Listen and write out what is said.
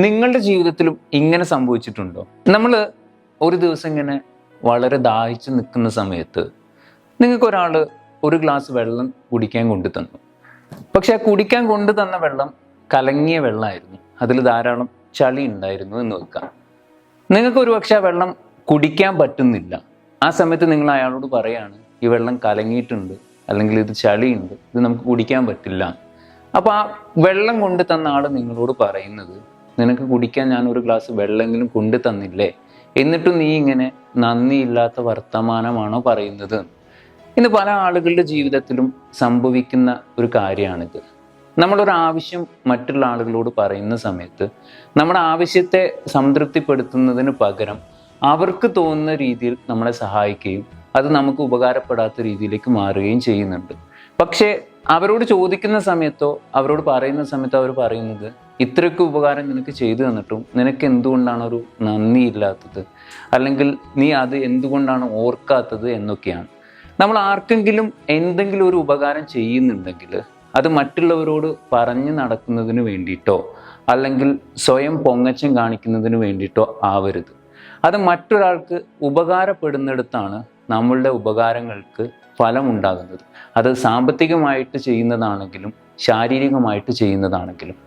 നിങ്ങളുടെ ജീവിതത്തിലും ഇങ്ങനെ സംഭവിച്ചിട്ടുണ്ടോ? നമ്മൾ ഒരു ദിവസം ഇങ്ങനെ വളരെ ദാഹിച്ച് നിൽക്കുന്ന സമയത്ത് നിങ്ങൾക്ക് ഒരാൾ ഒരു ഗ്ലാസ് വെള്ളം കുടിക്കാൻ കൊണ്ടു തന്നു. പക്ഷെ ആ കുടിക്കാൻ കൊണ്ടു തന്ന വെള്ളം കലങ്ങിയ വെള്ളമായിരുന്നു, അതിൽ ധാരാളം ചളി ഉണ്ടായിരുന്നു എന്ന് വെക്കാം. നിങ്ങൾക്ക് ഒരു പക്ഷെ ആ വെള്ളം കുടിക്കാൻ പറ്റുന്നില്ല. ആ സമയത്ത് നിങ്ങൾ അയാളോട് പറയാണ്, ഈ വെള്ളം കലങ്ങിയിട്ടുണ്ട്, അല്ലെങ്കിൽ ഇത് ചളിയുണ്ട്, ഇത് നമുക്ക് കുടിക്കാൻ പറ്റില്ല. അപ്പോൾ ആ വെള്ളം കൊണ്ടു തന്ന ആൾ നിങ്ങളോട് പറയുന്നത്, നിനക്ക് കുടിക്കാൻ ഞാൻ ഒരു ഗ്ലാസ് വെള്ളമെങ്കിലും കൊണ്ടു തന്നില്ലേ, എന്നിട്ടും നീ ഇങ്ങനെ നന്ദിയില്ലാത്ത വർത്തമാനമാണോ പറയുന്നത്? ഇന്ന് പല ആളുകളുടെ ജീവിതത്തിലും സംഭവിക്കുന്ന ഒരു കാര്യമാണിത്. നമ്മളൊരു ആവശ്യം മറ്റുള്ള ആളുകളോട് പറയുന്ന സമയത്ത് നമ്മുടെ ആവശ്യത്തെ സംതൃപ്തിപ്പെടുത്തുന്നതിന് പകരം അവർക്ക് തോന്നുന്ന രീതിയിൽ നമ്മളെ സഹായിക്കുകയും അത് നമുക്ക് ഉപകാരപ്പെടാത്ത രീതിയിലേക്ക് മാറുകയും ചെയ്യുന്നുണ്ട്. പക്ഷേ അവരോട് ചോദിക്കുന്ന സമയത്തോ അവരോട് പറയുന്ന സമയത്തോ അവർ പറയുന്നത്, ഇത്രയ്ക്ക് ഉപകാരം നിനക്ക് ചെയ്തു തന്നിട്ടും നിനക്ക് എന്തുകൊണ്ടാണ് ഒരു നന്ദി ഇല്ലാത്തത്, അല്ലെങ്കിൽ നീ അത് എന്തുകൊണ്ടാണ് ഓർക്കാത്തത് എന്നൊക്കെയാണ്. നമ്മൾ ആർക്കെങ്കിലും എന്തെങ്കിലും ഒരു ഉപകാരം ചെയ്യുന്നുണ്ടെങ്കിൽ അത് മറ്റുള്ളവരോട് പറഞ്ഞു നടക്കുന്നതിന് വേണ്ടിയിട്ടോ അല്ലെങ്കിൽ സ്വയം പൊങ്ങച്ചം കാണിക്കുന്നതിന് വേണ്ടിയിട്ടോ ആവരുത്. അത് മറ്റൊരാൾക്ക് ഉപകാരപ്പെടുന്നിടത്താണ് നമ്മളുടെ ഉപകാരങ്ങൾക്ക് ഫലമുണ്ടാകുന്നത്. അത് സാമ്പത്തികമായിട്ട് ചെയ്യുന്നതാണെങ്കിലും ശാരീരികമായിട്ട് ചെയ്യുന്നതാണെങ്കിലും.